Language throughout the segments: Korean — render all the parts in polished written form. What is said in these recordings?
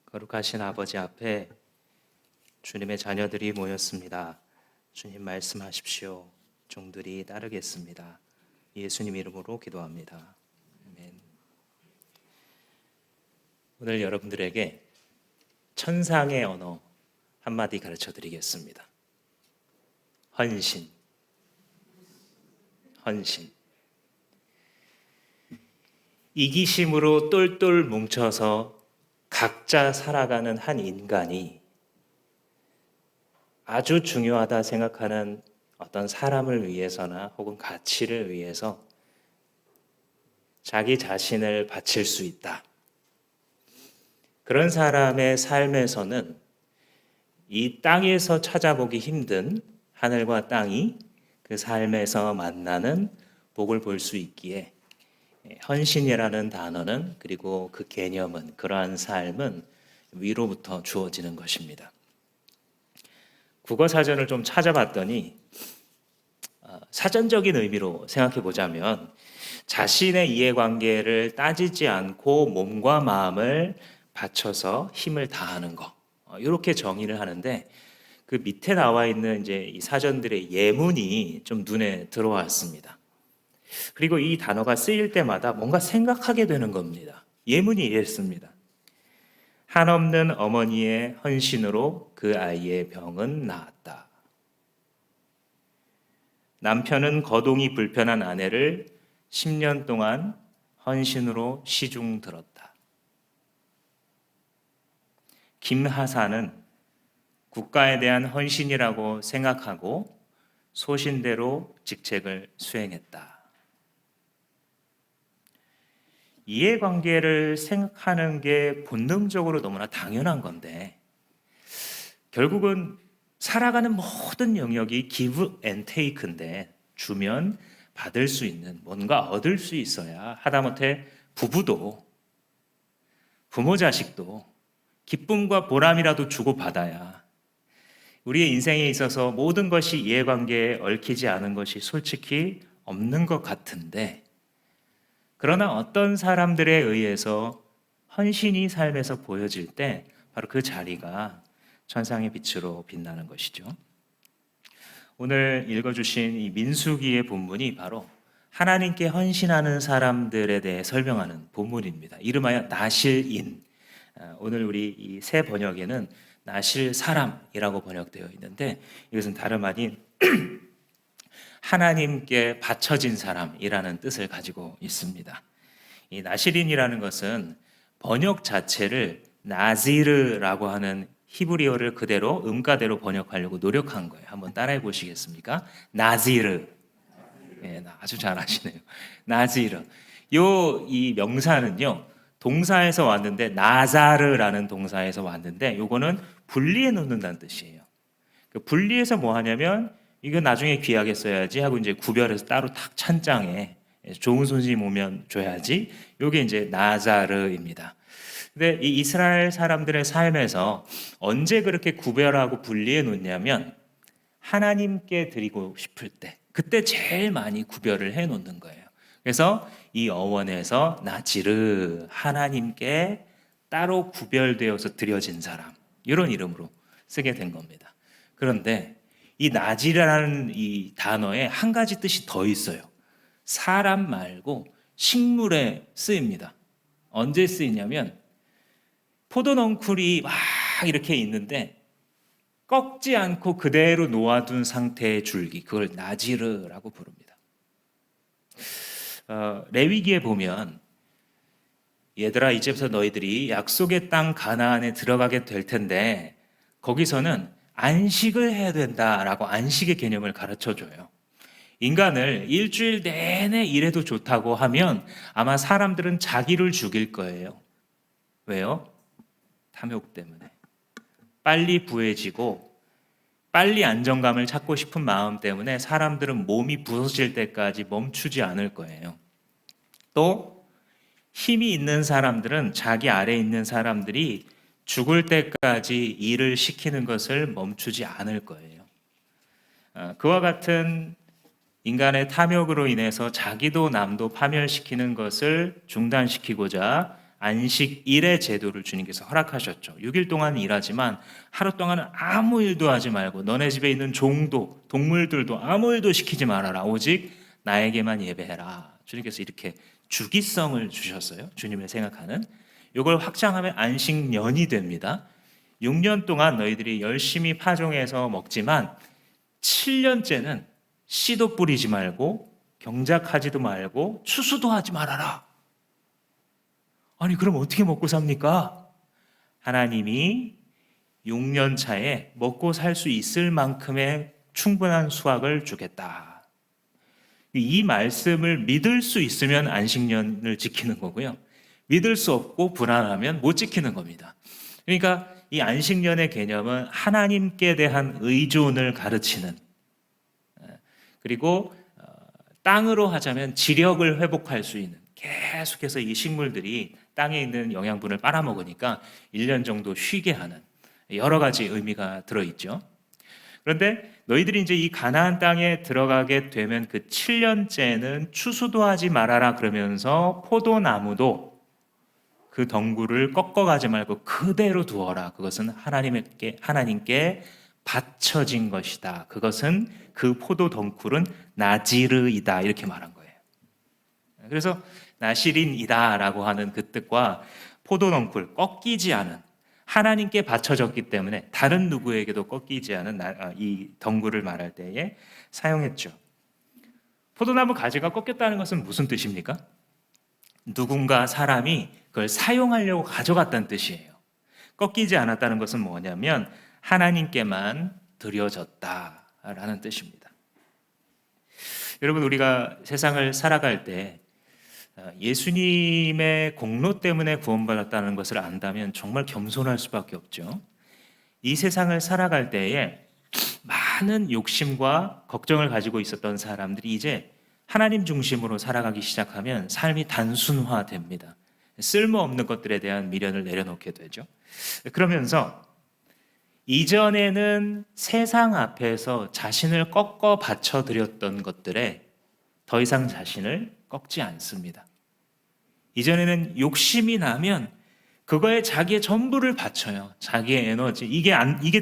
거룩하신 아버지 앞에 주님의 자녀들이 모였습니다. 주님 말씀하십시오. 종들이 따르겠습니다. 예수님 이름으로 기도합니다. 아멘. 오늘 여러분들에게 천상의 언어 한마디 가르쳐 드리겠습니다. 헌신. 헌신. 이기심으로 똘똘 뭉쳐서 각자 살아가는 한 인간이 아주 중요하다 생각하는 어떤 사람을 위해서나 혹은 가치를 위해서 자기 자신을 바칠 수 있다. 그런 사람의 삶에서는 이 땅에서 찾아보기 힘든 하늘과 땅이 그 삶에서 만나는 복을 볼 수 있기에 헌신이라는 단어는, 그리고 그 개념은, 그러한 삶은 위로부터 주어지는 것입니다. 국어사전을 좀 찾아봤더니 사전적인 의미로 생각해 보자면 자신의 이해관계를 따지지 않고 몸과 마음을 바쳐서 힘을 다하는 것, 이렇게 정의를 하는데, 그 밑에 나와 있는 이제 이 사전들의 예문이 좀 눈에 들어왔습니다. 그리고 이 단어가 쓰일 때마다 뭔가 생각하게 되는 겁니다. 예문이 이랬습니다. 한없는 어머니의 헌신으로 그 아이의 병은 나았다. 남편은 거동이 불편한 아내를 10년 동안 헌신으로 시중 들었다. 김하사는 국가에 대한 헌신이라고 생각하고 소신대로 직책을 수행했다. 이해관계를 생각하는 게 본능적으로 너무나 당연한 건데, 결국은 살아가는 모든 영역이 give and take인데, 주면 받을 수 있는, 뭔가 얻을 수 있어야, 하다못해 부부도, 부모 자식도 기쁨과 보람이라도 주고받아야, 우리의 인생에 있어서 모든 것이 이해관계에 얽히지 않은 것이 솔직히 없는 것 같은데, 그러나 어떤 사람들에 의해서 헌신이 삶에서 보여질 때 바로 그 자리가 천상의 빛으로 빛나는 것이죠. 오늘 읽어주신 이 민수기의 본문이 바로 하나님께 헌신하는 사람들에 대해 설명하는 본문입니다. 이름하여 나실인. 오늘 우리 이 새 번역에는 나실 사람이라고 번역되어 있는데, 이것은 다름 아닌 하나님께 바쳐진 사람이라는 뜻을 가지고 있습니다. 이 나실인이라는 것은 번역 자체를 나지르라고 하는 히브리어를 그대로 음가대로 번역하려고 노력한 거예요. 한번 따라해 보시겠습니까? 나지르. 예, 아주 잘하시네요. 나지르. 이 명사는요, 동사에서 왔는데, 나자르라는 동사에서 왔는데, 요거는 분리해 놓는다는 뜻이에요. 분리해서 뭐 하냐면, 이거 나중에 귀하게 써야지 하고 이제 구별해서 따로 탁 찬장에 좋은 손님 오면 줘야지. 이게 이제 나자르입니다. 근데 이 이스라엘 사람들의 삶에서 언제 그렇게 구별하고 분리해 놓냐면, 하나님께 드리고 싶을 때, 그때 제일 많이 구별을 해 놓는 거예요. 그래서 이 어원에서 나지르, 하나님께 따로 구별되어서 드려진 사람, 이런 이름으로 쓰게 된 겁니다. 그런데 이 나지라는 이 단어에 한 가지 뜻이 더 있어요. 사람 말고 식물에 쓰입니다. 언제 쓰이냐면, 포도넝쿨이 막 이렇게 있는데 꺾지 않고 그대로 놓아둔 상태의 줄기, 그걸 나지르라고 부릅니다. 레위기에 보면, 얘들아 이제부터 너희들이 약속의 땅 가나안에 들어가게 될 텐데 거기서는 안식을 해야 된다라고 안식의 개념을 가르쳐줘요. 인간을 일주일 내내 일해도 좋다고 하면 아마 사람들은 자기를 죽일 거예요. 왜요? 탐욕 때문에. 빨리 부해지고 빨리 안정감을 찾고 싶은 마음 때문에 사람들은 몸이 부서질 때까지 멈추지 않을 거예요. 또 힘이 있는 사람들은 자기 아래에 있는 사람들이 죽을 때까지 일을 시키는 것을 멈추지 않을 거예요. 그와 같은 인간의 탐욕으로 인해서 자기도 남도 파멸시키는 것을 중단시키고자 안식일의 제도를 주님께서 허락하셨죠. 6일 동안 일하지만 하루 동안은 아무 일도 하지 말고 너네 집에 있는 종도 동물들도 아무 일도 시키지 말아라. 오직 나에게만 예배해라. 주님께서 이렇게 주기성을 주셨어요. 주님을 생각하는. 이걸 확장하면 안식년이 됩니다. 6년 동안 너희들이 열심히 파종해서 먹지만 7년째는 씨도 뿌리지 말고 경작하지도 말고 추수도 하지 말아라. 아니 그럼 어떻게 먹고 삽니까? 하나님이 6년 차에 먹고 살 수 있을 만큼의 충분한 수확을 주겠다. 이 말씀을 믿을 수 있으면 안식년을 지키는 거고요. 믿을 수 없고 불안하면 못 지키는 겁니다. 그러니까 이 안식년의 개념은 하나님께 대한 의존을 가르치는, 그리고 땅으로 하자면 지력을 회복할 수 있는, 계속해서 이 식물들이 땅에 있는 영양분을 빨아먹으니까 1년 정도 쉬게 하는 여러 가지 의미가 들어있죠. 그런데 너희들이 이제 이 가나안 땅에 들어가게 되면 그 7년째는 추수도 하지 말아라 그러면서 포도나무도 그 덩굴을 꺾어가지 말고 그대로 두어라. 그것은 하나님께 바쳐진 것이다. 그것은 그 포도 덩굴은 나지르이다. 이렇게 말한 거예요. 그래서 나시린이다라고 하는 그 뜻과 포도 덩굴, 꺾이지 않은, 하나님께 바쳐졌기 때문에 다른 누구에게도 꺾이지 않은 이 덩굴을 말할 때에 사용했죠. 포도나무 가지가 꺾였다는 것은 무슨 뜻입니까? 누군가 사람이 그걸 사용하려고 가져갔다는 뜻이에요. 꺾이지 않았다는 것은 뭐냐면 하나님께만 드려졌다라는 뜻입니다. 여러분, 우리가 세상을 살아갈 때 예수님의 공로 때문에 구원받았다는 것을 안다면 정말 겸손할 수밖에 없죠. 이 세상을 살아갈 때에 많은 욕심과 걱정을 가지고 있었던 사람들이 이제 하나님 중심으로 살아가기 시작하면 삶이 단순화됩니다. 쓸모없는 것들에 대한 미련을 내려놓게 되죠. 그러면서 이전에는 세상 앞에서 자신을 꺾어 바쳐드렸던 것들에 더 이상 자신을 꺾지 않습니다. 이전에는 욕심이 나면 그거에 자기의 전부를 바쳐요. 자기의 에너지. 이게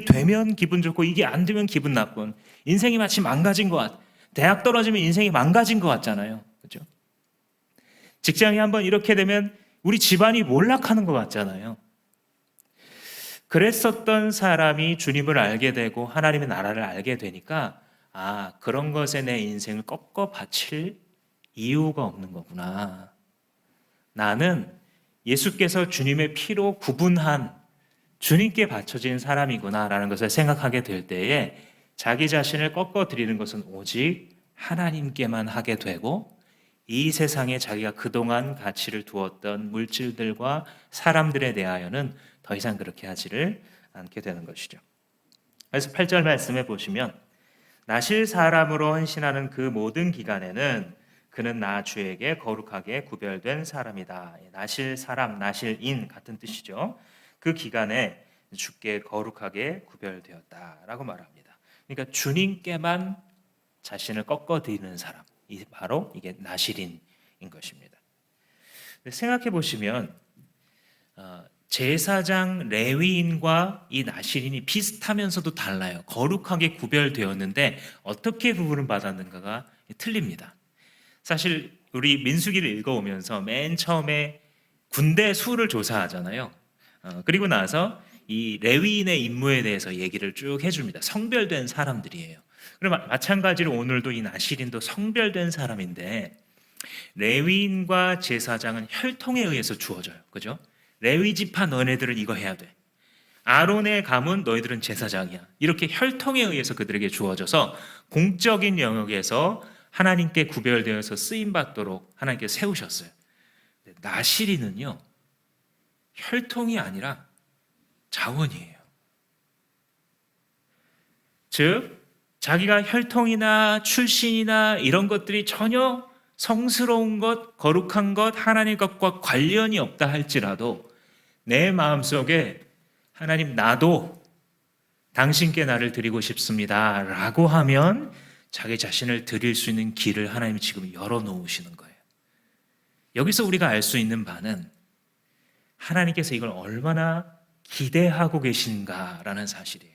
되면 기분 좋고 이게 안 되면 기분 나쁜. 인생이 마치 망가진 것 같아. 대학 떨어지면 인생이 망가진 것 같잖아요. 그렇죠? 직장이 한번 이렇게 되면 우리 집안이 몰락하는 것 같잖아요. 그랬었던 사람이 주님을 알게 되고 하나님의 나라를 알게 되니까 그런 것에 내 인생을 꺾어 바칠 이유가 없는 거구나. 나는 예수께서 주님의 피로 구분한 주님께 바쳐진 사람이구나 라는 것을 생각하게 될 때에 자기 자신을 꺾어 드리는 것은 오직 하나님께만 하게 되고 이 세상에 자기가 그동안 가치를 두었던 물질들과 사람들에 대하여는 더 이상 그렇게 하지를 않게 되는 것이죠. 그래서 8절 말씀해 보시면 나실 사람으로 헌신하는 그 모든 기간에는 그는 나 주에게 거룩하게 구별된 사람이다. 나실 사람, 나실인 같은 뜻이죠. 그 기간에 주께 거룩하게 구별되었다라고 말합니다. 그러니까 주님께만 자신을 꺾어드리는 사람, 바로 이게 나실인인 것입니다. 생각해 보시면 제사장 레위인과 이 나실인이 비슷하면서도 달라요. 거룩하게 구별되었는데 어떻게 구분을 받았는가가 틀립니다. 사실 우리 민수기를 읽어오면서 맨 처음에 군대 수를 조사하잖아요. 그리고 나서 이 레위인의 임무에 대해서 얘기를 쭉 해줍니다. 성별된 사람들이에요. 그럼 마찬가지로 오늘도 이 나실인도 성별된 사람인데 레위인과 제사장은 혈통에 의해서 주어져요. 그죠? 레위 지파 너네들은 이거 해야 돼. 아론의 가문 너희들은 제사장이야. 이렇게 혈통에 의해서 그들에게 주어져서 공적인 영역에서 하나님께 구별되어서 쓰임받도록 하나님께 세우셨어요. 나실인은요, 혈통이 아니라 자원이에요. 즉 자기가 혈통이나 출신이나 이런 것들이 전혀 성스러운 것, 거룩한 것, 하나님 것과 관련이 없다 할지라도 내 마음속에 하나님 나도 당신께 나를 드리고 싶습니다 라고 하면 자기 자신을 드릴 수 있는 길을 하나님이 지금 열어놓으시는 거예요. 여기서 우리가 알 수 있는 바는 하나님께서 이걸 얼마나 기대하고 계신가라는 사실이에요.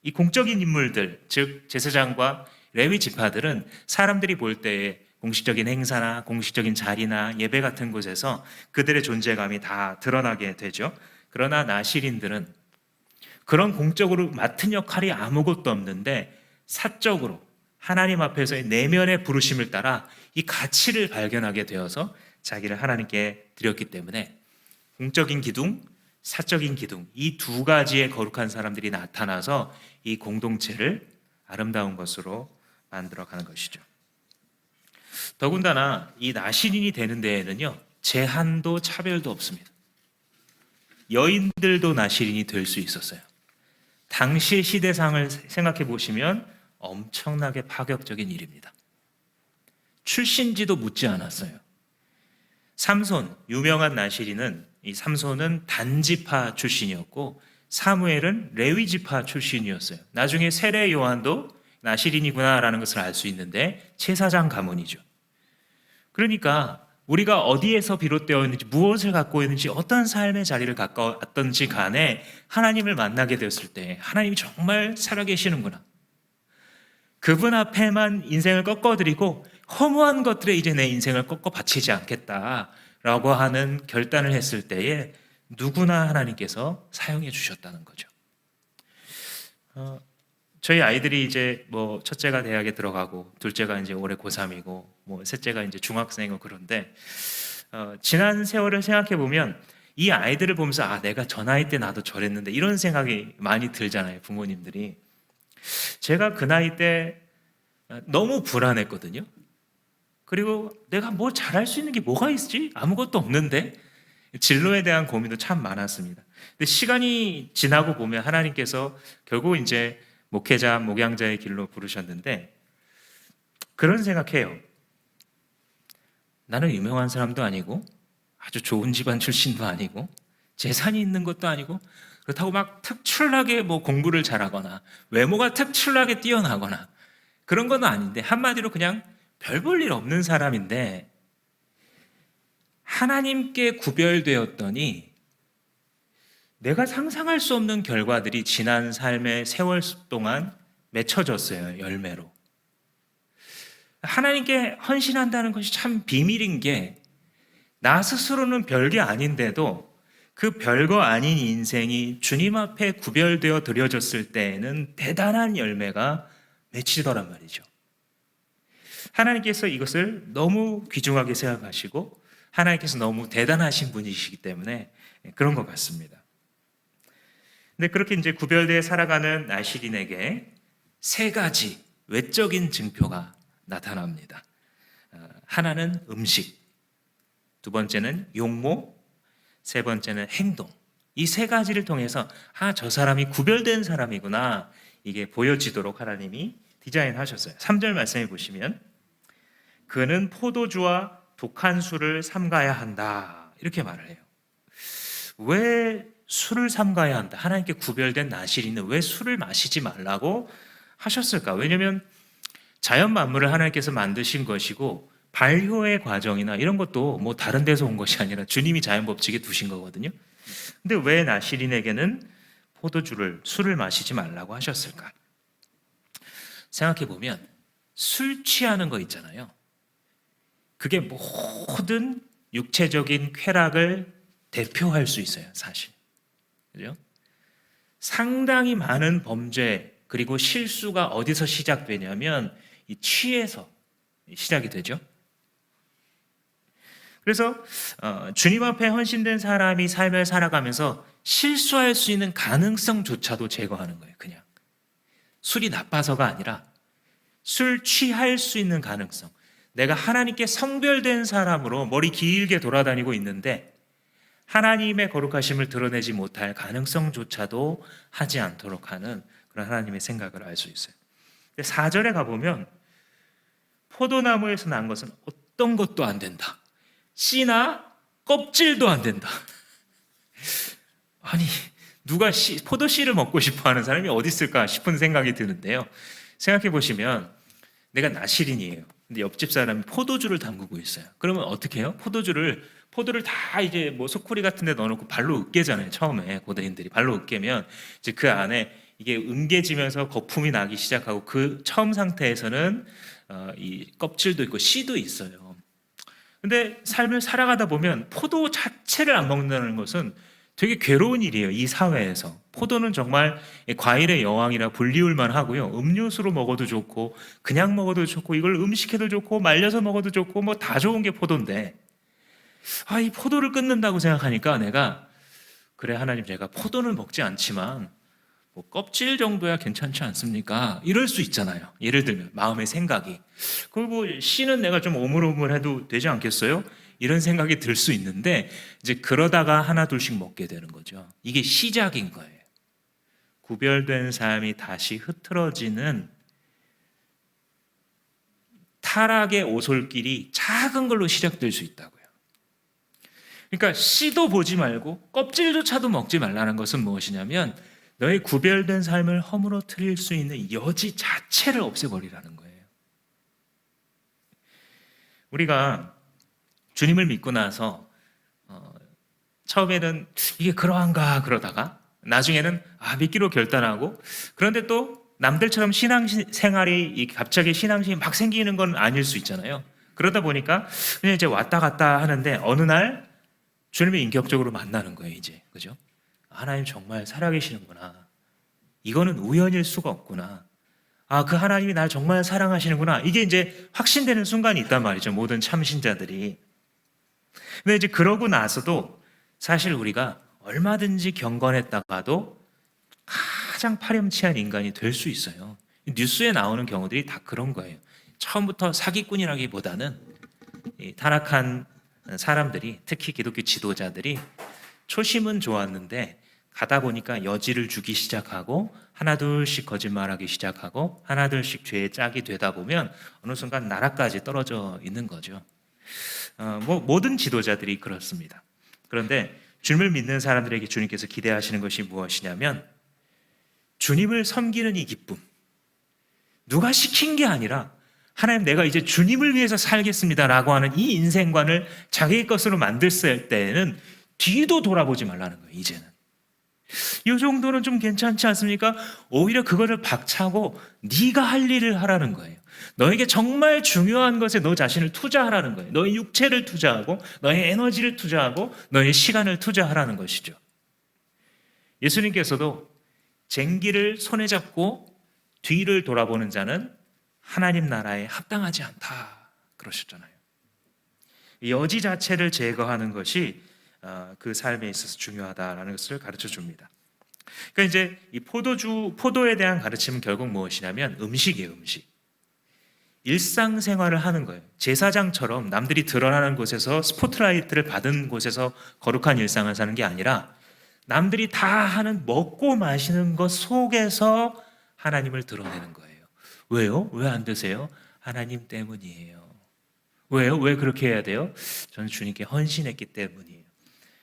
이 공적인 인물들, 즉 제사장과 레위 지파들은 사람들이 볼 때에 공식적인 행사나 공식적인 자리나 예배 같은 곳에서 그들의 존재감이 다 드러나게 되죠. 그러나 나실인들은 그런 공적으로 맡은 역할이 아무것도 없는데 사적으로 하나님 앞에서의 내면의 부르심을 따라 이 가치를 발견하게 되어서 자기를 하나님께 드렸기 때문에 공적인 기둥, 사적인 기둥, 이 두 가지의 거룩한 사람들이 나타나서 이 공동체를 아름다운 것으로 만들어가는 것이죠. 더군다나 이 나실인이 되는 데에는요, 제한도 차별도 없습니다. 여인들도 나실인이 될 수 있었어요. 당시의 시대상을 생각해 보시면 엄청나게 파격적인 일입니다. 출신지도 묻지 않았어요. 삼손, 유명한 나실인은 이 삼손은 단지파 출신이었고 사무엘은 레위지파 출신이었어요. 나중에 세례 요한도 나실인이구나라는 것을 알 수 있는데 제사장 가문이죠. 그러니까 우리가 어디에서 비롯되어 있는지, 무엇을 갖고 있는지, 어떤 삶의 자리를 가까웠던지 간에 하나님을 만나게 되었을 때 하나님이 정말 살아계시는구나, 그분 앞에만 인생을 꺾어드리고 허무한 것들에 이제 내 인생을 꺾어 바치지 않겠다라고 하는 결단을 했을 때에 누구나 하나님께서 사용해 주셨다는 거죠. 저희 아이들이 이제 뭐 첫째가 대학에 들어가고 둘째가 이제 올해 고3이고 뭐 셋째가 이제 중학생이고 그런데 지난 세월을 생각해 보면 이 아이들을 보면서 아, 내가 저 나이 때 나도 저랬는데 이런 생각이 많이 들잖아요, 부모님들이. 제가 그 나이 때 너무 불안했거든요. 그리고 내가 뭐 잘할 수 있는 게 뭐가 있지? 아무것도 없는데. 진로에 대한 고민도 참 많았습니다. 근데 시간이 지나고 보면 하나님께서 결국 이제 목회자, 목양자의 길로 부르셨는데 그런 생각해요. 나는 유명한 사람도 아니고 아주 좋은 집안 출신도 아니고 재산이 있는 것도 아니고 그렇다고 막 특출나게 뭐 공부를 잘하거나 외모가 특출나게 뛰어나거나 그런 건 아닌데 한마디로 그냥 별 볼 일 없는 사람인데 하나님께 구별되었더니 내가 상상할 수 없는 결과들이 지난 삶의 세월 동안 맺혀졌어요, 열매로. 하나님께 헌신한다는 것이 참 비밀인 게 나 스스로는 별게 아닌데도 그 별거 아닌 인생이 주님 앞에 구별되어 드려졌을 때에는 대단한 열매가 맺히더란 말이죠. 하나님께서 이것을 너무 귀중하게 생각하시고 하나님께서 너무 대단하신 분이시기 때문에 그런 것 같습니다. 근데 그렇게 이제 구별되어 살아가는 나실인에게 세 가지 외적인 증표가 나타납니다. 하나는 음식, 두 번째는 용모, 세 번째는 행동. 이 세 가지를 통해서 저 사람이 구별된 사람이구나, 이게 보여지도록 하나님이 디자인하셨어요. 3절 말씀해 보시면 그는 포도주와 독한 술을 삼가야 한다, 이렇게 말을 해요. 왜 술을 삼가야 한다? 하나님께 구별된 나실인은 왜 술을 마시지 말라고 하셨을까? 왜냐하면 자연 만물을 하나님께서 만드신 것이고 발효의 과정이나 이런 것도 뭐 다른 데서 온 것이 아니라 주님이 자연 법칙에 두신 거거든요. 근데 왜 나실인에게는 포도주를, 술을 마시지 말라고 하셨을까? 생각해 보면 술 취하는 거 있잖아요. 그게 모든 육체적인 쾌락을 대표할 수 있어요, 사실. 그죠? 상당히 많은 범죄 그리고 실수가 어디서 시작되냐면 이 취에서 시작이 되죠. 그래서 주님 앞에 헌신된 사람이 삶을 살아가면서 실수할 수 있는 가능성조차도 제거하는 거예요. 그냥 술이 나빠서가 아니라 술 취할 수 있는 가능성. 내가 하나님께 성별된 사람으로 머리 길게 돌아다니고 있는데 하나님의 거룩하심을 드러내지 못할 가능성조차도 하지 않도록 하는 그런 하나님의 생각을 알 수 있어요. 4절에 가보면 포도나무에서 난 것은 어떤 것도 안 된다. 씨나 껍질도 안 된다. 아니, 누가 포도씨를 먹고 싶어 하는 사람이 어디 있을까 싶은 생각이 드는데요. 생각해 보시면 내가 나실인이에요. 근데 옆집 사람이 포도주를 담그고 있어요. 그러면 어떻게 해요? 포도를 다 이제 뭐 소쿠리 같은 데 넣어놓고 발로 으깨잖아요. 처음에 고대인들이 발로 으깨면 이제 그 안에 이게 응개지면서 거품이 나기 시작하고 그 처음 상태에서는 이 껍질도 있고 씨도 있어요. 근데 삶을 살아가다 보면 포도 자체를 안 먹는다는 것은 되게 괴로운 일이에요. 이 사회에서. 포도는 정말 과일의 여왕이라 불리울만 하고요. 음료수로 먹어도 좋고 그냥 먹어도 좋고 이걸 음식해도 좋고 말려서 먹어도 좋고 뭐 다 좋은 게 포도인데, 이 포도를 끊는다고 생각하니까 내가, 그래 하나님, 제가 포도는 먹지 않지만 뭐 껍질 정도야 괜찮지 않습니까? 이럴 수 있잖아요. 예를 들면 마음의 생각이, 그리고 뭐 씨는 내가 좀 오물오물해도 되지 않겠어요? 이런 생각이 들 수 있는데, 이제 그러다가 하나 둘씩 먹게 되는 거죠. 이게 시작인 거예요. 구별된 삶이 다시 흐트러지는 타락의 오솔길이 작은 걸로 시작될 수 있다고요. 그러니까 씨도 보지 말고 껍질조차도 먹지 말라는 것은 무엇이냐면, 너의 구별된 삶을 허물어뜨릴 수 있는 여지 자체를 없애버리라는 거예요. 우리가 주님을 믿고 나서 처음에는 이게 그러한가 그러다가 나중에는 믿기로 결단하고, 그런데 또 남들처럼 신앙생활이 갑자기 신앙심이 막 생기는 건 아닐 수 있잖아요. 그러다 보니까 그냥 이제 왔다 갔다 하는데 어느 날 주님을 인격적으로 만나는 거예요. 이제, 그죠? 하나님 정말 살아계시는구나. 이거는 우연일 수가 없구나. 그 하나님이 날 정말 사랑하시는구나. 이게 이제 확신되는 순간이 있단 말이죠. 모든 참신자들이. 근데 이제 그러고 나서도 사실 우리가 얼마든지 경건했다가도 가장 파렴치한 인간이 될 수 있어요. 뉴스에 나오는 경우들이 다 그런 거예요. 처음부터 사기꾼이라기보다는 이 타락한 사람들이, 특히 기독교 지도자들이 초심은 좋았는데 가다 보니까 여지를 주기 시작하고 하나둘씩 거짓말하기 시작하고 하나둘씩 죄의 짝이 되다 보면 어느 순간 나라까지 떨어져 있는 거죠. 모든 지도자들이 그렇습니다. 그런데 주님을 믿는 사람들에게 주님께서 기대하시는 것이 무엇이냐면, 주님을 섬기는 이 기쁨, 누가 시킨 게 아니라 하나님, 내가 이제 주님을 위해서 살겠습니다라고 하는 이 인생관을 자기 것으로 만들 때에는 뒤도 돌아보지 말라는 거예요. 이제는 이 정도는 좀 괜찮지 않습니까? 오히려 그거를 박차고 네가 할 일을 하라는 거예요. 너에게 정말 중요한 것에 너 자신을 투자하라는 거예요. 너의 육체를 투자하고 너의 에너지를 투자하고 너의 시간을 투자하라는 것이죠. 예수님께서도 쟁기를 손에 잡고 뒤를 돌아보는 자는 하나님 나라에 합당하지 않다 그러셨잖아요. 여지 자체를 제거하는 것이 그 삶에 있어서 중요하다라는 것을 가르쳐 줍니다. 그러니까 이제 이 포도에 대한 가르침은 결국 무엇이냐면 음식이에요. 음식. 일상생활을 하는 거예요. 제사장처럼 남들이 드러나는 곳에서 스포트라이트를 받은 곳에서 거룩한 일상을 사는 게 아니라 남들이 다 하는 먹고 마시는 것 속에서 하나님을 드러내는 거예요. 왜요? 왜 안 드세요? 하나님 때문이에요. 왜요? 왜 그렇게 해야 돼요? 저는 주님께 헌신했기 때문이에요.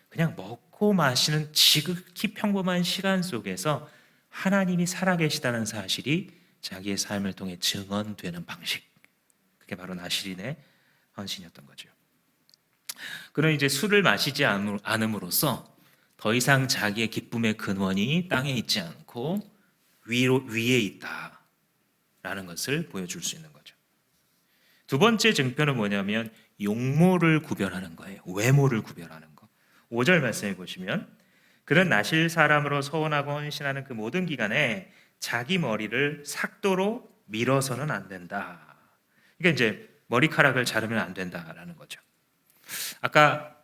그냥 먹고 마시는 지극히 평범한 시간 속에서 하나님이 살아계시다는 사실이 자기의 삶을 통해 증언되는 방식. 그게 바로 나시린의 헌신이었던 거죠. 그는 이제 술을 마시지 않음으로써 더 이상 자기의 기쁨의 근원이 땅에 있지 않고 위에 있다라는 것을 보여줄 수 있는 거죠. 두 번째 증표는 뭐냐면 용모를 구별하는 거예요. 외모를 구별하는 거. 5절 말씀해 보시면, 그는 나실 사람으로 서원하고 헌신하는 그 모든 기간에 자기 머리를 삭도로 밀어서는 안 된다. 그러니까 이제 머리카락을 자르면 안 된다라는 거죠. 아까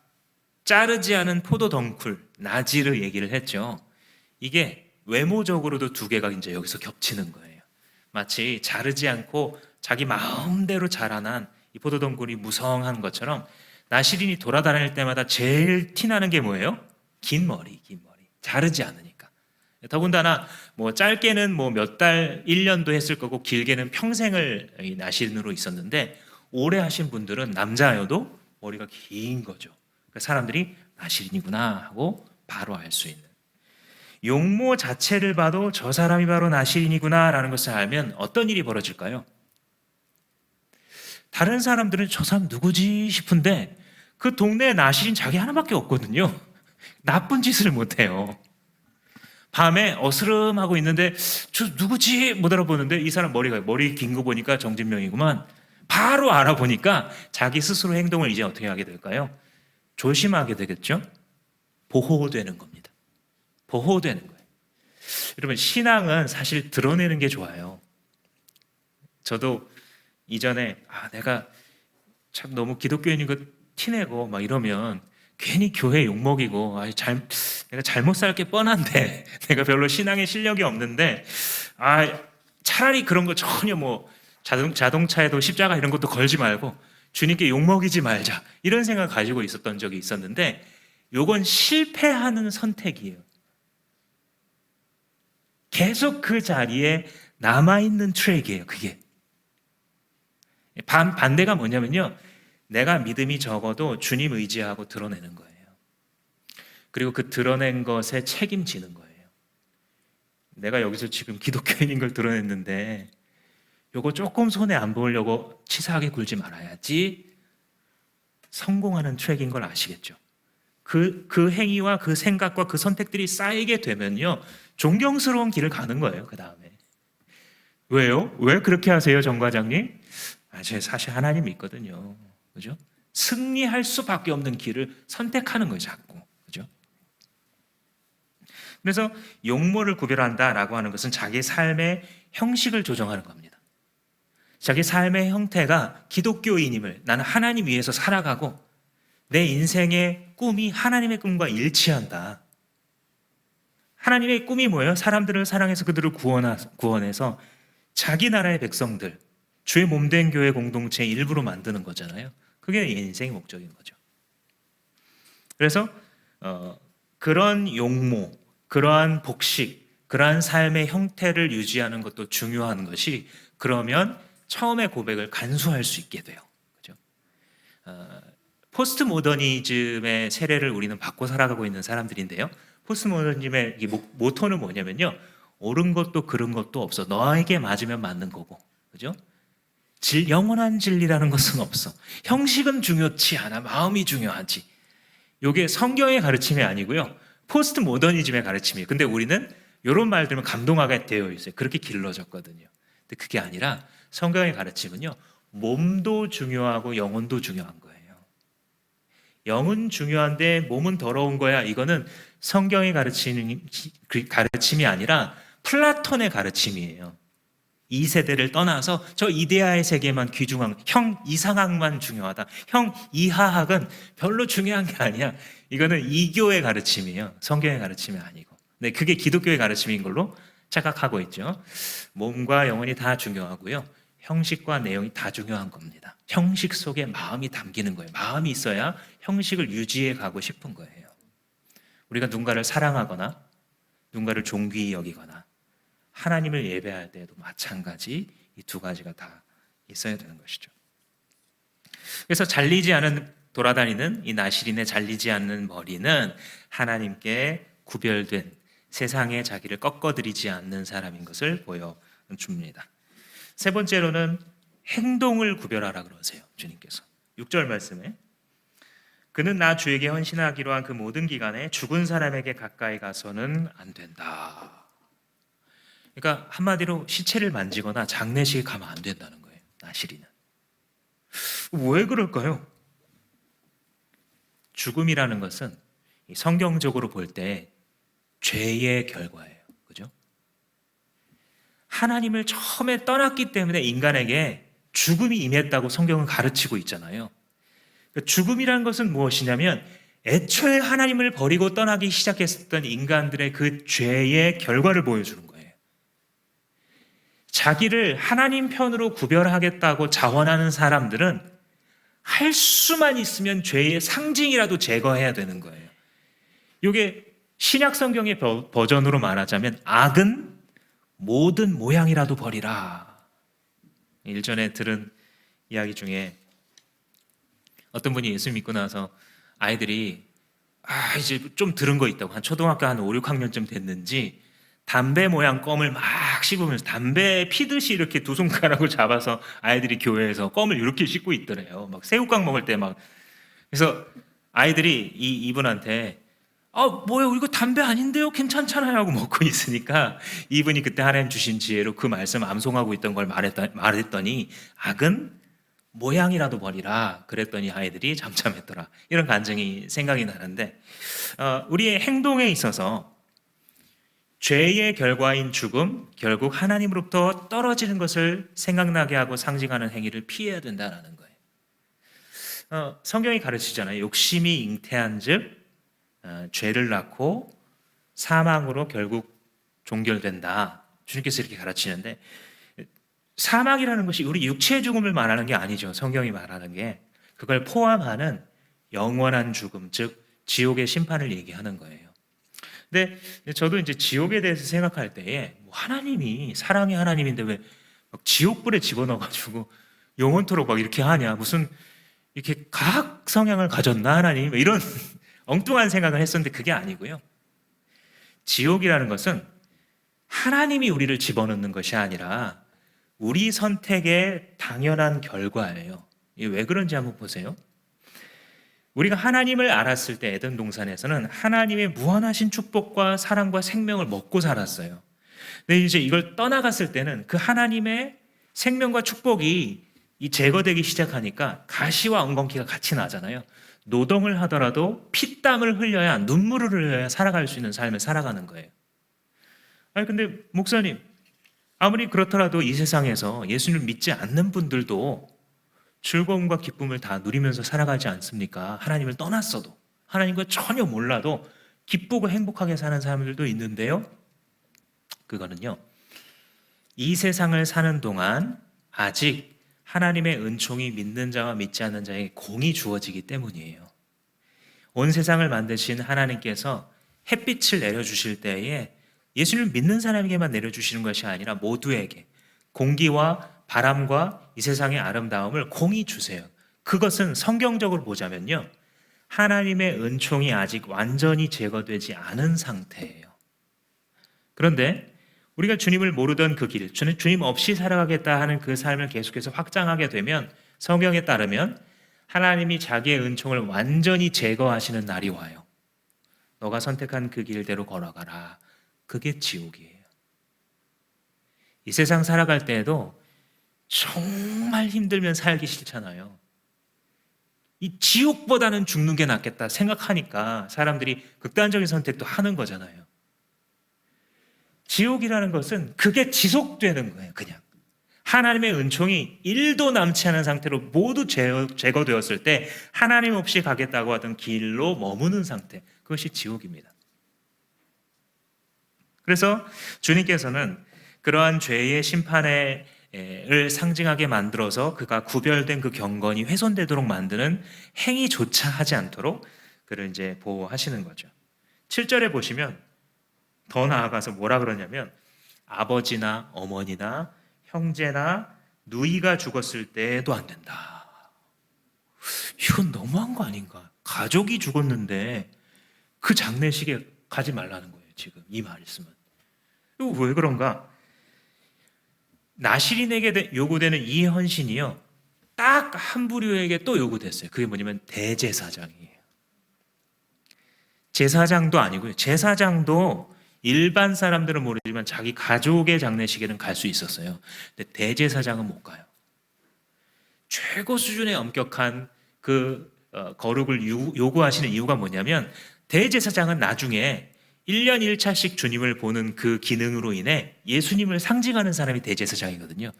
자르지 않은 포도 덩쿨, 나지르 얘기를 했죠. 이게 외모적으로도 두 개가 이제 여기서 겹치는 거예요. 마치 자르지 않고 자기 마음대로 자라난 이 포도 덩쿨이 무성한 것처럼 나시린이 돌아다닐 때마다 제일 티나는 게 뭐예요? 긴 머리. 자르지 않으니까. 더군다나 뭐 짧게는 뭐 몇 달, 1년도 했을 거고 길게는 평생을 나시린으로 있었는데, 오래 하신 분들은 남자여도 머리가 긴 거죠. 그러니까 사람들이 나시린이구나 하고 바로 알 수 있는. 용모 자체를 봐도 저 사람이 바로 나시린이구나 라는 것을 알면 어떤 일이 벌어질까요? 다른 사람들은 저 사람 누구지 싶은데 그 동네에 나실인 자기 하나밖에 없거든요. 나쁜 짓을 못해요. 밤에 어스름하고 있는데 저 누구지 못 알아보는데 이 사람 머리 긴 거 보니까 정진명이구만. 바로 알아보니까 자기 스스로 행동을 이제 어떻게 하게 될까요? 조심하게 되겠죠? 보호되는 겁니다. 보호되는 거예요. 여러분, 신앙은 사실 드러내는 게 좋아요. 저도 이전에 내가 참 너무 기독교인인 거 티내고 막 이러면 괜히 교회 욕먹이고 내가 잘못 살 게 뻔한데 내가 별로 신앙에 실력이 없는데 차라리 그런 거 전혀 뭐 자동차에도 십자가 이런 것도 걸지 말고 주님께 욕먹이지 말자 이런 생각 가지고 있었던 적이 있었는데 요건 실패하는 선택이에요. 계속 그 자리에 남아있는 트랙이에요. 그게 반대가 뭐냐면요, 내가 믿음이 적어도 주님 의지하고 드러내는 거예요. 그리고 그 드러낸 것에 책임지는 거예요. 내가 여기서 지금 기독교인인 걸 드러냈는데 요거 조금 손해 안 보려고 치사하게 굴지 말아야지. 성공하는 트랙인 걸 아시겠죠? 그 행위와 그 생각과 그 선택들이 쌓이게 되면요, 존경스러운 길을 가는 거예요. 그 다음에 왜요? 왜 그렇게 하세요, 정 과장님? 제가 사실 하나님 믿거든요. 그죠? 승리할 수밖에 없는 길을 선택하는 거예요, 자꾸. 그죠? 그래서 용모를 구별한다라고 하는 것은 자기 삶의 형식을 조정하는 겁니다. 자기 삶의 형태가 기독교인임을, 나는 하나님 위해서 살아가고 내 인생의 꿈이 하나님의 꿈과 일치한다. 하나님의 꿈이 뭐예요? 사람들을 사랑해서 그들을 구원해서 자기 나라의 백성들, 주의 몸된 교회 공동체의 일부로 만드는 거잖아요. 그게 인생의 목적인 거죠. 그래서 그런 용모, 그러한 복식, 그러한 삶의 형태를 유지하는 것도 중요한 것이, 그러면 처음의 고백을 간수할 수 있게 돼요. 그죠? 포스트 모더니즘의 세례를 우리는 받고 살아가고 있는 사람들인데요. 포스트 모더니즘의 모토는 뭐냐면요, 옳은 것도 그른 것도 없어. 너에게 맞으면 맞는 거고. 그죠? 영원한 진리라는 것은 없어. 형식은 중요치 않아. 마음이 중요하지. 이게 성경의 가르침이 아니고요, 포스트 모더니즘의 가르침이에요. 근데 우리는 이런 말 들으면 감동하게 되어 있어요. 그렇게 길러졌거든요. 근데 그게 아니라 성경의 가르침은요, 몸도 중요하고 영혼도 중요한 거예요. 영은 중요한데 몸은 더러운 거야. 이거는 성경의 가르침이 아니라 플라톤의 가르침이에요. 이 세대를 떠나서 저 이데아의 세계만 귀중한, 형 이상학만 중요하다. 형 이하학은 별로 중요한 게 아니야. 이거는 이교의 가르침이에요. 성경의 가르침이 아니고. 네, 그게 기독교의 가르침인 걸로 착각하고 있죠. 몸과 영혼이 다 중요하고요, 형식과 내용이 다 중요한 겁니다. 형식 속에 마음이 담기는 거예요. 마음이 있어야 형식을 유지해 가고 싶은 거예요. 우리가 누군가를 사랑하거나 누군가를 존귀히 여기거나 하나님을 예배할 때에도 마찬가지, 이 두 가지가 다 있어야 되는 것이죠. 그래서 잘리지 않은, 돌아다니는 이 나실인의 잘리지 않는 머리는 하나님께 구별된, 세상에 자기를 꺾어들이지 않는 사람인 것을 보여줍니다. 세 번째로는 행동을 구별하라 그러세요. 주님께서 6절 말씀에, 그는 나 주에게 헌신하기로 한 그 모든 기간에 죽은 사람에게 가까이 가서는 안 된다. 그러니까 한마디로 시체를 만지거나 장례식에 가면 안 된다는 거예요. 나실이는. 왜 그럴까요? 죽음이라는 것은 성경적으로 볼 때 죄의 결과예요. 그죠? 하나님을 처음에 떠났기 때문에 인간에게 죽음이 임했다고 성경은 가르치고 있잖아요. 죽음이라는 것은 무엇이냐면 애초에 하나님을 버리고 떠나기 시작했던 인간들의 그 죄의 결과를 보여주는 거예요. 자기를 하나님 편으로 구별하겠다고 자원하는 사람들은 할 수만 있으면 죄의 상징이라도 제거해야 되는 거예요. 이게 신약 성경의 버전으로 말하자면 악은 모든 모양이라도 버리라. 일전에 들은 이야기 중에 어떤 분이 예수 믿고 나서 아이들이 이제 좀 들은 거 있다고, 한 초등학교 한 5, 6학년쯤 됐는지 담배 모양 껌을 막 씹으면서 담배 피듯이 이렇게 두 손가락을 잡아서 아이들이 교회에서 껌을 이렇게 씹고 있더래요. 막 새우깡 먹을 때 막. 그래서 아이들이 이분한테 뭐예요? 이거 담배 아닌데요? 괜찮잖아요. 하고 먹고 있으니까 이분이 그때 하나님 주신 지혜로 그 말씀 암송하고 있던 걸 말했더니 악은 모양이라도 버리라. 그랬더니 아이들이 잠잠했더라. 이런 간증이 생각이 나는데 우리의 행동에 있어서 죄의 결과인 죽음, 결국 하나님으로부터 떨어지는 것을 생각나게 하고 상징하는 행위를 피해야 된다는 거예요. 성경이 가르치잖아요. 욕심이 잉태한즉 죄를 낳고 사망으로 결국 종결된다. 주님께서 이렇게 가르치는데 사망이라는 것이 우리 육체의 죽음을 말하는 게 아니죠. 성경이 말하는 게 그걸 포함하는 영원한 죽음, 즉 지옥의 심판을 얘기하는 거예요. 근데 저도 이제 지옥에 대해서 생각할 때에 하나님이 사랑의 하나님인데 왜 막 지옥불에 집어넣어가지고 영원토록 막 이렇게 하냐, 무슨 이렇게 과학 성향을 가졌나 하나님, 이런 엉뚱한 생각을 했었는데 그게 아니고요. 지옥이라는 것은 하나님이 우리를 집어넣는 것이 아니라 우리 선택의 당연한 결과예요. 이게 왜 그런지 한번 보세요. 우리가 하나님을 알았을 때 에덴 동산에서는 하나님의 무한하신 축복과 사랑과 생명을 먹고 살았어요. 근데 이제 이걸 떠나갔을 때는 그 하나님의 생명과 축복이 제거되기 시작하니까 가시와 엉겅퀴가 같이 나잖아요. 노동을 하더라도 피땀을 흘려야, 눈물을 흘려야 살아갈 수 있는 삶을 살아가는 거예요. 아니 근데 목사님, 아무리 그렇더라도 이 세상에서 예수님을 믿지 않는 분들도 즐거움과 기쁨을 다 누리면서 살아가지 않습니까? 하나님을 떠났어도, 하나님과 전혀 몰라도 기쁘고 행복하게 사는 사람들도 있는데요. 그거는요, 이 세상을 사는 동안 아직 하나님의 은총이 믿는 자와 믿지 않는 자에게 공이 주어지기 때문이에요. 온 세상을 만드신 하나님께서 햇빛을 내려주실 때에 예수님을 믿는 사람에게만 내려주시는 것이 아니라 모두에게 공기와 바람과 이 세상의 아름다움을 공이 주세요. 그것은 성경적으로 보자면요, 하나님의 은총이 아직 완전히 제거되지 않은 상태예요. 그런데 우리가 주님을 모르던 그 길, 주님 없이 살아가겠다 하는 그 삶을 계속해서 확장하게 되면 성경에 따르면 하나님이 자기의 은총을 완전히 제거하시는 날이 와요. 너가 선택한 그 길대로 걸어가라. 그게 지옥이에요. 이 세상 살아갈 때에도 정말 힘들면 살기 싫잖아요. 이 지옥보다는 죽는 게 낫겠다 생각하니까 사람들이 극단적인 선택도 하는 거잖아요. 지옥이라는 것은 그게 지속되는 거예요. 그냥 하나님의 은총이 1도 남지 않은 상태로 모두 제거되었을 때 하나님 없이 가겠다고 하던 길로 머무는 상태, 그것이 지옥입니다. 그래서 주님께서는 그러한 죄의 심판을 상징하게 만들어서 그가 구별된 그 경건이 훼손되도록 만드는 행위조차 하지 않도록 그를 이제 보호하시는 거죠. 7절에 보시면 더 나아가서 뭐라 그러냐면 아버지나 어머니나 형제나 누이가 죽었을 때도 안 된다. 이건 너무한 거 아닌가? 가족이 죽었는데 그 장례식에 가지 말라는 거예요. 지금 이 말씀은. 이거 왜 그런가? 나실인에게 요구되는 이 헌신이요, 딱 한 부류에게 또 요구됐어요. 그게 뭐냐면 대제사장이에요. 제사장도 아니고요. 제사장도 일반 사람들은 모르지만 자기 가족의 장례식에는 갈 수 있었어요. 근데 대제사장은 못 가요. 최고 수준의 엄격한 그 거룩을 요구하시는 이유가 뭐냐면 대제사장은 나중에 1년 1차씩 주님을 보는 그 기능으로 인해 예수님을 상징하는 사람이 대제사장이거든요.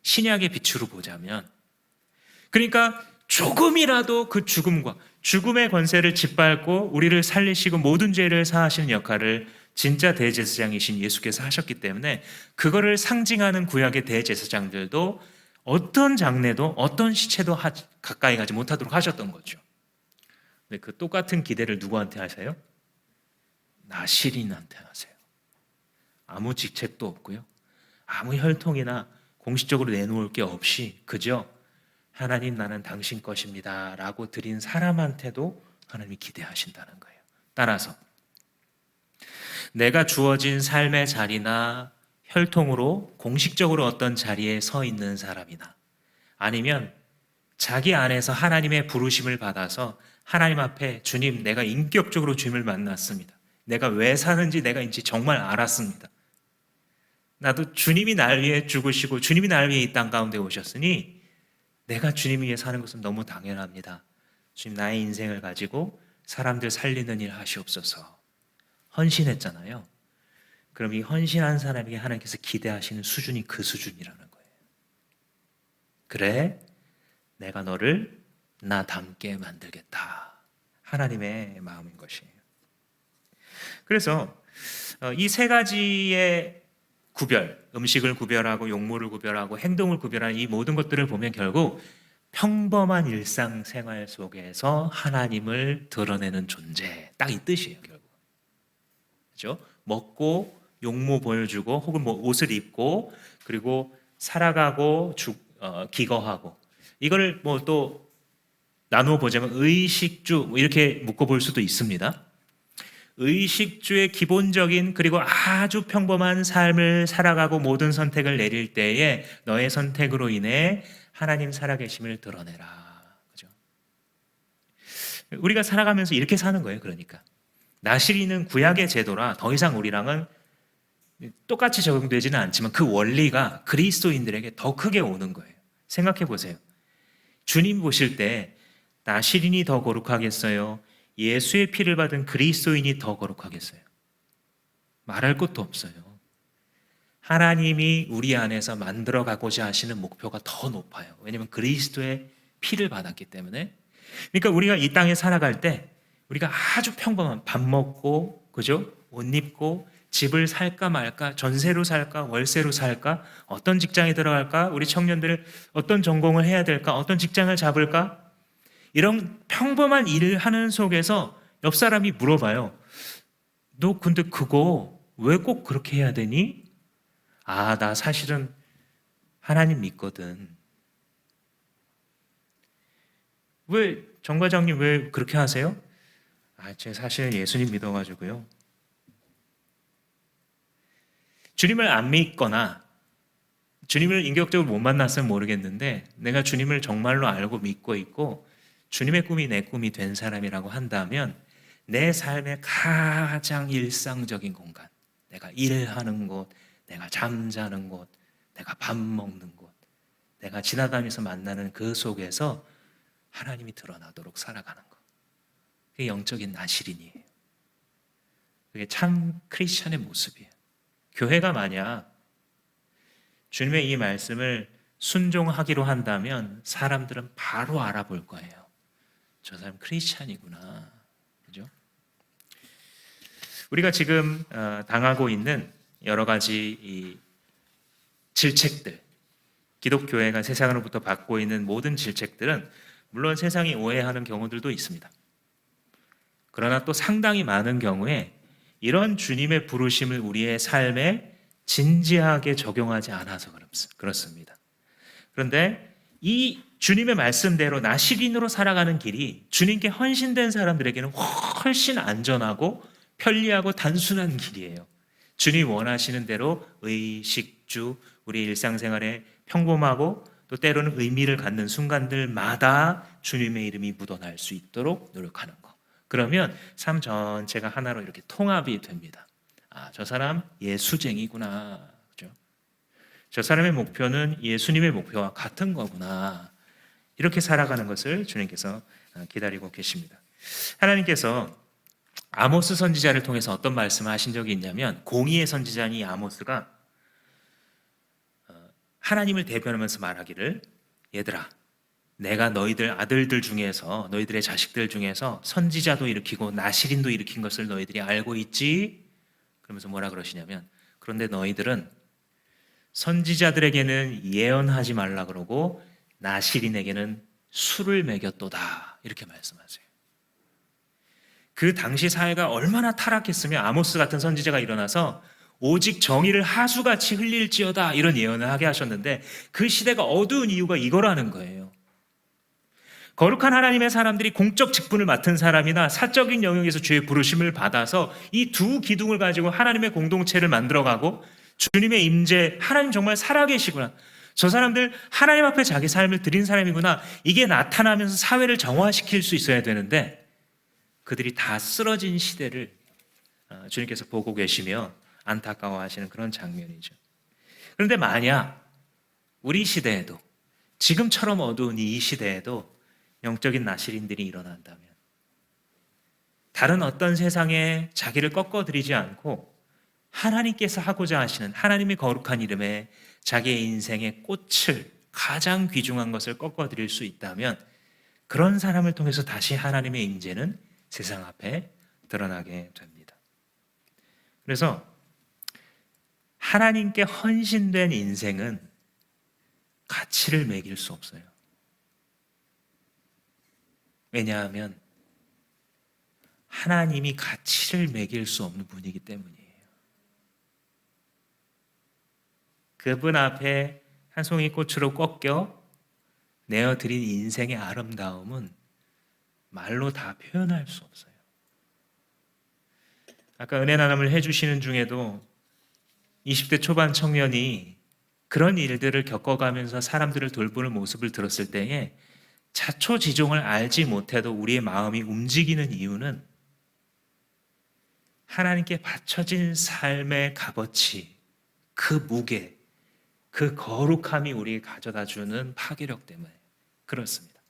신약의 빛으로 보자면. 그러니까 조금이라도 그 죽음의 권세를 짓밟고 우리를 살리시고 모든 죄를 사하시는 역할을 진짜 대제사장이신 예수께서 하셨기 때문에 그거를 상징하는 구약의 대제사장들도 어떤 장례도 어떤 시체도 가까이 가지 못하도록 하셨던 거죠. 근데 그 똑같은 기대를 누구한테 하세요? 나실인한테 하세요. 아무 직책도 없고요, 아무 혈통이나 공식적으로 내놓을 게 없이 그저 하나님 나는 당신 것입니다 라고 드린 사람한테도 하나님이 기대하신다는 거예요. 따라서 내가 주어진 삶의 자리나 혈통으로 공식적으로 어떤 자리에 서 있는 사람이나 아니면 자기 안에서 하나님의 부르심을 받아서 하나님 앞에 주님, 내가 인격적으로 주님을 만났습니다. 내가 왜 사는지 내가 이제 정말 알았습니다. 나도 주님이 날 위해 죽으시고 주님이 날 위해 이 땅 가운데 오셨으니 내가 주님 위해 사는 것은 너무 당연합니다. 주님, 나의 인생을 가지고 사람들 살리는 일 하시옵소서. 헌신했잖아요. 그럼 이 헌신한 사람에게 하나님께서 기대하시는 수준이 그 수준이라는 거예요. 그래, 내가 너를 나 닮게 만들겠다. 하나님의 마음인 것이에요. 그래서 이 세 가지의 구별, 음식을 구별하고 용모를 구별하고 행동을 구별하는 이 모든 것들을 보면 결국 평범한 일상생활 속에서 하나님을 드러내는 존재, 딱 이 뜻이에요. 결국 그렇죠? 먹고 용모 보여주고 혹은 뭐 옷을 입고 그리고 살아가고 기거하고, 이거를 뭐 또 나누어 보자면 의식주 이렇게 묶어볼 수도 있습니다. 의식주의 기본적인 그리고 아주 평범한 삶을 살아가고 모든 선택을 내릴 때에 너의 선택으로 인해 하나님 살아계심을 드러내라. 그죠? 우리가 살아가면서 이렇게 사는 거예요. 그러니까 나시린은 구약의 제도라 더 이상 우리랑은 똑같이 적용되지는 않지만 그 원리가 그리스도인들에게 더 크게 오는 거예요. 생각해 보세요. 주님 보실 때 나시린이 더 거룩하겠어요? 예수의 피를 받은 그리스도인이 더 거룩하겠어요? 말할 것도 없어요. 하나님이 우리 안에서 만들어가고자 하시는 목표가 더 높아요. 왜냐하면 그리스도의 피를 받았기 때문에. 그러니까 우리가 이 땅에 살아갈 때 우리가 아주 평범한 밥 먹고, 그죠? 옷 입고, 집을 살까 말까, 전세로 살까, 월세로 살까, 어떤 직장에 들어갈까, 우리 청년들 어떤 전공을 해야 될까, 어떤 직장을 잡을까, 이런 평범한 일을 하는 속에서 옆 사람이 물어봐요. 너 근데 그거 왜 꼭 그렇게 해야 되니? 아, 나 사실은 하나님 믿거든. 왜, 정 과장님 왜 그렇게 하세요? 아, 제가 사실 예수님 믿어가지고요. 주님을 안 믿거나 주님을 인격적으로 못 만났으면 모르겠는데 내가 주님을 정말로 알고 믿고 있고 주님의 꿈이 내 꿈이 된 사람이라고 한다면 내 삶의 가장 일상적인 공간, 내가 일하는 곳, 내가 잠자는 곳, 내가 밥 먹는 곳, 내가 지나다니면서 만나는 그 속에서 하나님이 드러나도록 살아가는 것, 그게 영적인 나시린이에요. 그게 참 크리스천의 모습이에요. 교회가 만약 주님의 이 말씀을 순종하기로 한다면 사람들은 바로 알아볼 거예요. 저 사람 크리스찬이구나. 그죠? 우리가 지금 당하고 있는 여러 가지 이 질책들, 기독교회가 세상으로부터 받고 있는 모든 질책들은 물론 세상이 오해하는 경우들도 있습니다. 그러나 또 상당히 많은 경우에 이런 주님의 부르심을 우리의 삶에 진지하게 적용하지 않아서 그렇습니다. 그런데 이 주님의 말씀대로 나시린으로 살아가는 길이 주님께 헌신된 사람들에게는 훨씬 안전하고 편리하고 단순한 길이에요. 주님 원하시는 대로 의식주, 우리 일상생활에 평범하고 또 때로는 의미를 갖는 순간들마다 주님의 이름이 묻어날 수 있도록 노력하는 것. 그러면 삶 전체가 하나로 이렇게 통합이 됩니다. 아, 저 사람 예수쟁이구나. 그죠? 저 사람의 목표는 예수님의 목표와 같은 거구나. 이렇게 살아가는 것을 주님께서 기다리고 계십니다. 하나님께서 아모스 선지자를 통해서 어떤 말씀을 하신 적이 있냐면, 공의의 선지자인 이 아모스가 하나님을 대변하면서 말하기를, 얘들아, 내가 너희들 아들들 중에서, 너희들의 자식들 중에서 선지자도 일으키고 나시린도 일으킨 것을 너희들이 알고 있지? 그러면서 뭐라 그러시냐면, 그런데 너희들은 선지자들에게는 예언하지 말라 그러고 나시린에게는 술을 먹였도다, 이렇게 말씀하세요. 그 당시 사회가 얼마나 타락했으면 아모스 같은 선지자가 일어나서 오직 정의를 하수같이 흘릴지어다, 이런 예언을 하게 하셨는데 그 시대가 어두운 이유가 이거라는 거예요. 거룩한 하나님의 사람들이 공적 직분을 맡은 사람이나 사적인 영역에서 주의 부르심을 받아서 이 두 기둥을 가지고 하나님의 공동체를 만들어가고 주님의 임재, 하나님 정말 살아계시구나, 저 사람들 하나님 앞에 자기 삶을 드린 사람이구나, 이게 나타나면서 사회를 정화시킬 수 있어야 되는데 그들이 다 쓰러진 시대를 주님께서 보고 계시며 안타까워하시는 그런 장면이죠. 그런데 만약 우리 시대에도, 지금처럼 어두운 이 시대에도 영적인 나실인들이 일어난다면, 다른 어떤 세상에 자기를 꺾어드리지 않고 하나님께서 하고자 하시는 하나님의 거룩한 이름에 자기의 인생의 꽃을, 가장 귀중한 것을 꺾어드릴 수 있다면 그런 사람을 통해서 다시 하나님의 임재는 세상 앞에 드러나게 됩니다. 그래서 하나님께 헌신된 인생은 가치를 매길 수 없어요. 왜냐하면 하나님이 가치를 매길 수 없는 분이기 때문이에요. 그분 앞에 한 송이 꽃으로 꺾여 내어드린 인생의 아름다움은 말로 다 표현할 수 없어요. 아까 은혜 나눔을 해주시는 중에도 20대 초반 청년이 그런 일들을 겪어가면서 사람들을 돌보는 모습을 들었을 때에 자초지종을 알지 못해도 우리의 마음이 움직이는 이유는 하나님께 바쳐진 삶의 값어치, 그 무게, 그 거룩함이 우리에게 가져다주는 파괴력 때문에 그렇습니다.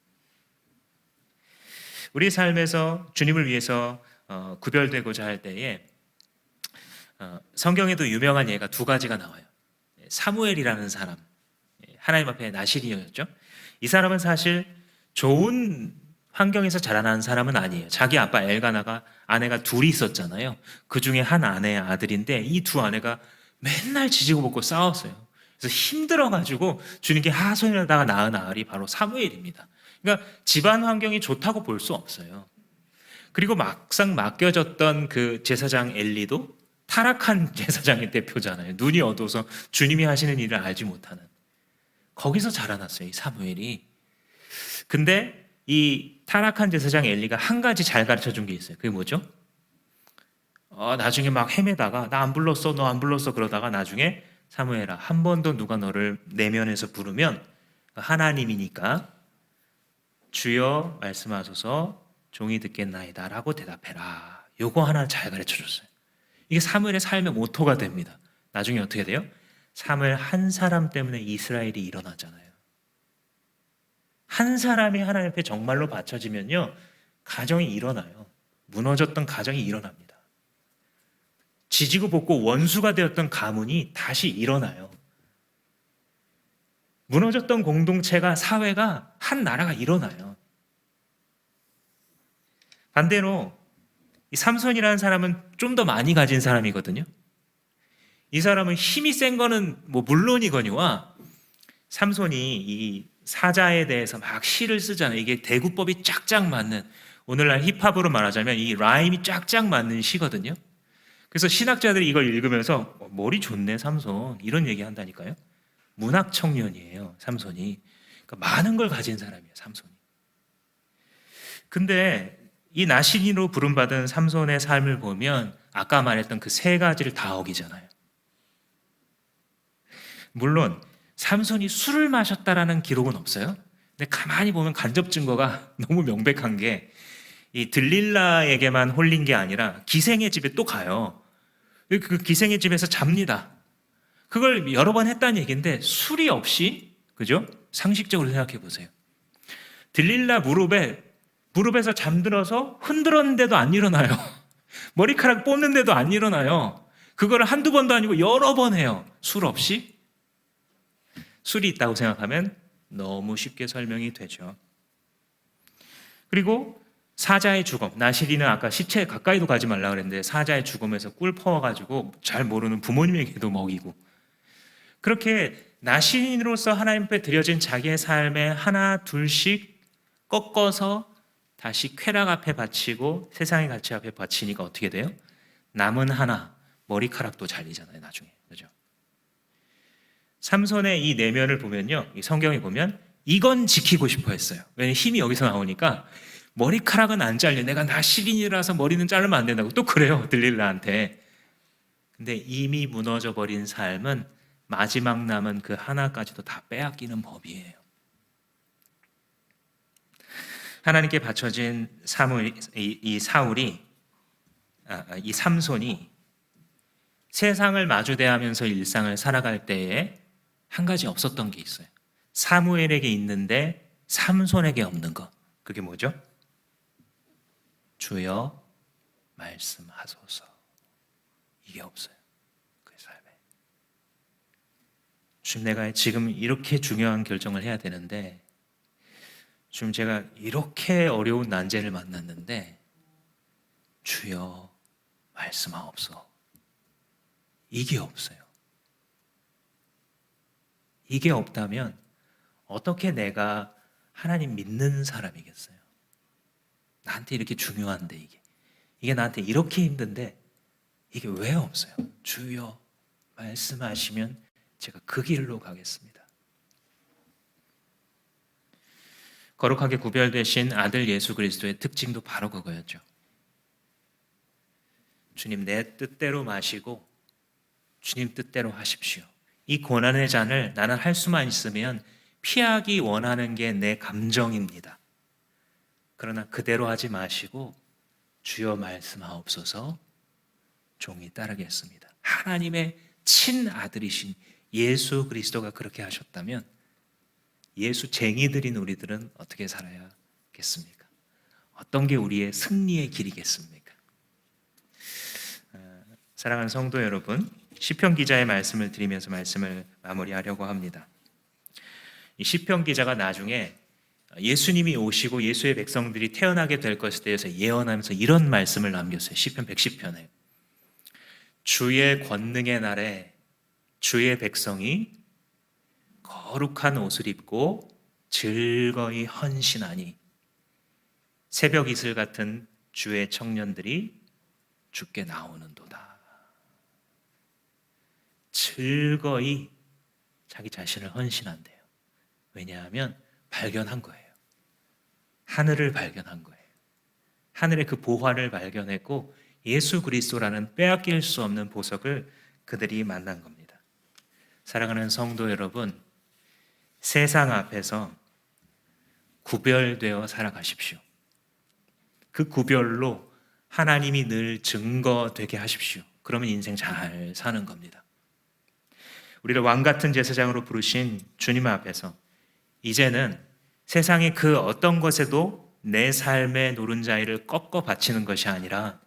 우리 삶에서 주님을 위해서 구별되고자 할 때에 성경에도 유명한 예가 두 가지가 나와요. 사무엘이라는 사람, 하나님 앞에 나실이었죠. 이 사람은 사실 좋은 환경에서 자라난 사람은 아니에요. 자기 아빠 엘가나가 아내가 둘이 있었잖아요. 그 중에 한 아내의 아들인데 이 두 아내가 맨날 지지고 볶고 싸웠어요. 그래서 힘들어가지고 주님께 하소연하다가 낳은 아들이 바로 사무엘입니다. 그러니까 집안 환경이 좋다고 볼 수 없어요. 그리고 막상 맡겨졌던 그 제사장 엘리도 타락한 제사장의 대표잖아요. 눈이 어두워서 주님이 하시는 일을 알지 못하는. 거기서 자라났어요, 이 사무엘이. 근데 이 타락한 제사장 엘리가 한 가지 잘 가르쳐 준 게 있어요. 그게 뭐죠? 나중에 막 헤매다가 나 안 불렀어, 너 안 불렀어 그러다가 나중에 사무엘아, 한 번 더 누가 너를 내면에서 부르면 하나님이니까 주여 말씀하소서 종이 듣겠나이다 라고 대답해라. 요거 하나 잘 가르쳐 줬어요. 이게 사무엘의 삶의 모토가 됩니다. 나중에 어떻게 돼요? 사무엘 한 사람 때문에 이스라엘이 일어나잖아요. 한 사람이 하나님 앞에 정말로 바쳐지면요, 가정이 일어나요. 무너졌던 가정이 일어납니다. 지지고 볶고 원수가 되었던 가문이 다시 일어나요. 무너졌던 공동체가, 사회가, 한 나라가 일어나요. 반대로 이 삼손이라는 사람은 좀 더 많이 가진 사람이거든요. 이 사람은 힘이 센 거는 뭐 물론이거니와 삼손이 이 사자에 대해서 막 시를 쓰잖아요. 이게 대구법이 쫙쫙 맞는, 오늘날 힙합으로 말하자면 이 라임이 쫙쫙 맞는 시거든요. 그래서 신학자들이 이걸 읽으면서 머리 좋네 삼손, 이런 얘기 한다니까요. 문학 청년이에요, 삼손이. 그러니까 많은 걸 가진 사람이에요, 삼손이. 근데 이 나신이로 부름받은 삼손의 삶을 보면 아까 말했던 그 세 가지를 다 어기잖아요. 물론 삼손이 술을 마셨다라는 기록은 없어요. 근데 가만히 보면 간접 증거가 너무 명백한 게, 이 들릴라에게만 홀린 게 아니라 기생의 집에 또 가요. 그 기생의 집에서 잡니다. 그걸 여러 번 했다는 얘기인데 술이 없이, 그죠? 상식적으로 생각해 보세요. 들릴라 무릎에서 잠들어서 흔들었는데도 안 일어나요. 머리카락 뽑는데도 안 일어나요. 그거를 한두 번도 아니고 여러 번 해요. 술 없이. 술이 있다고 생각하면 너무 쉽게 설명이 되죠. 그리고 사자의 죽음, 나실이는 아까 시체 가까이도 가지 말라 그랬는데 사자의 죽음에서 꿀 퍼와가지고 잘 모르는 부모님에게도 먹이고, 그렇게 나실인으로서 하나님 앞에 드려진 자기의 삶에 하나 둘씩 꺾어서 다시 쾌락 앞에 바치고 세상의 가치 앞에 바치니까 어떻게 돼요? 남은 하나, 머리카락도 잘리잖아요, 나중에. 그죠? 삼손의 이 내면을 보면요, 이 성경에 보면 이건 지키고 싶어 했어요. 왜냐면 힘이 여기서 나오니까 머리카락은 안 잘려. 내가 나시린이라서 머리는 자르면 안 된다고 또 그래요. 들릴라한테. 근데 이미 무너져 버린 삶은 마지막 남은 그 하나까지도 다 빼앗기는 법이에요. 하나님께 바쳐진 이 삼손이 세상을 마주대하면서 일상을 살아갈 때에 한 가지 없었던 게 있어요. 사무엘에게 있는데 삼손에게 없는 것. 그게 뭐죠? 주여 말씀하소서. 이게 없어요. 그의 삶에. 주님, 내가 지금 이렇게 중요한 결정을 해야 되는데, 주님, 제가 이렇게 어려운 난제를 만났는데 주여 말씀하옵소서. 이게 없어요. 이게 없다면 어떻게 내가 하나님 믿는 사람이겠어요? 나한테 이렇게 중요한데 이게 나한테 이렇게 힘든데 이게 왜 없어요? 주여 말씀하시면 제가 그 길로 가겠습니다. 거룩하게 구별되신 아들 예수 그리스도의 특징도 바로 그거였죠. 주님, 내 뜻대로 마시고 주님 뜻대로 하십시오. 이 고난의 잔을 나는 할 수만 있으면 피하기 원하는 게 내 감정입니다. 그러나 그대로 하지 마시고 주여 말씀하옵소서, 종이 따르겠습니다. 하나님의 친아들이신 예수 그리스도가 그렇게 하셨다면 예수 쟁이들인 우리들은 어떻게 살아야겠습니까? 어떤 게 우리의 승리의 길이겠습니까? 사랑하는 성도 여러분, 시편 기자의 말씀을 드리면서 말씀을 마무리하려고 합니다. 이 시편 기자가 나중에 예수님이 오시고 예수의 백성들이 태어나게 될 것에 대해서 예언하면서 이런 말씀을 남겼어요. 시편 110편에 주의 권능의 날에 주의 백성이 거룩한 옷을 입고 즐거이 헌신하니 새벽 이슬 같은 주의 청년들이 주께 나오는도다. 즐거이 자기 자신을 헌신한대요. 왜냐하면 발견한 거예요. 하늘을 발견한 거예요. 하늘의 그 보화를 발견했고 예수 그리스도라는 빼앗길 수 없는 보석을 그들이 만난 겁니다. 사랑하는 성도 여러분, 세상 앞에서 구별되어 살아가십시오. 그 구별로 하나님이 늘 증거되게 하십시오. 그러면 인생 잘 사는 겁니다. 우리를 왕 같은 제사장으로 부르신 주님 앞에서 이제는 세상의 그 어떤 것에도 내 삶의 노른자리를 꺾어 바치는 것이 아니라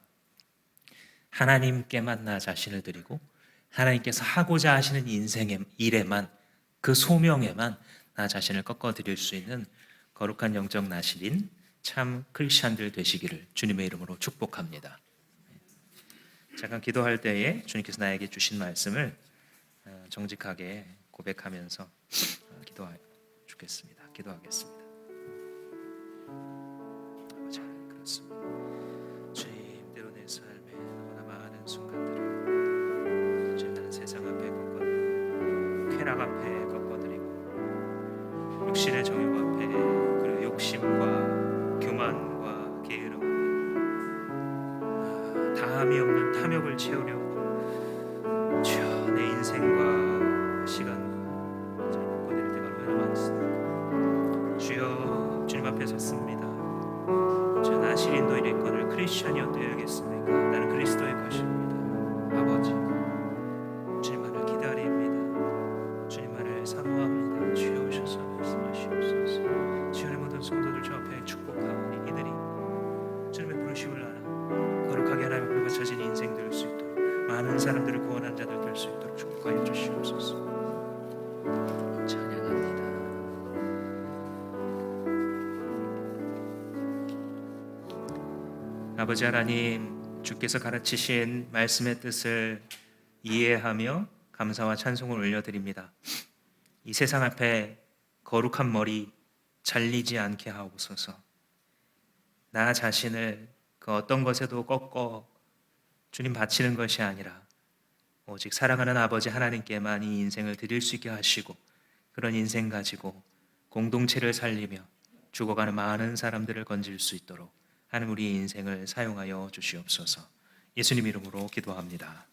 하나님께만 나 자신을 드리고 하나님께서 하고자 하시는 인생의 일에만, 그 소명에만 나 자신을 꺾어 드릴 수 있는 거룩한 영적 나시린 참 크리스찬들 되시기를 주님의 이름으로 축복합니다. 잠깐 기도할 때에 주님께서 나에게 주신 말씀을 정직하게 고백하면서 기도하겠습니다. 아버지 하나님, 그렇습니다. 주님대로 내 삶에 너무나 많은 순간들을 주님, 나는 세상 앞에 꺾어드리고 쾌락 앞에 꺾어드리고 육신의 정욕 앞에, 그리고 욕심과 교만과 게으름 앞에 다함이 없는 탐욕을 채우려고 주여 내 인생과 시간과 잘 꺾어드릴 때가 얼마나 많습니까? 주여 주님 앞에 섰습니다. 저 나시린도 이랬거늘 크리스천이어도 되겠습니까? 나는 그리스도의 것입니다. 아버지, 주님만을 기다립니다. 주님만을 사모합니다. 주여 오셔서 말씀하시옵소서. 주님의 모든 성도들 저 앞에 축복하오니 이들이 주님의 부르심을 알아 거룩하게 하나님 앞에 바쳐진 인생 될 수 있도록, 많은 사람들을 구원한 자들 될 수 있도록 축복하여 주시옵소서. 찬양합니다. 아버지 하나님, 주께서 가르치신 말씀의 뜻을 이해하며 감사와 찬송을 올려드립니다. 이 세상 앞에 거룩한 머리 잘리지 않게 하옵소서. 나 자신을 그 어떤 것에도 꺾어 주님 바치는 것이 아니라 오직 사랑하는 아버지 하나님께만 이 인생을 드릴 수 있게 하시고, 그런 인생 가지고 공동체를 살리며 죽어가는 많은 사람들을 건질 수 있도록 하나님 우리 인생을 사용하여 주시옵소서. 예수님 이름으로 기도합니다.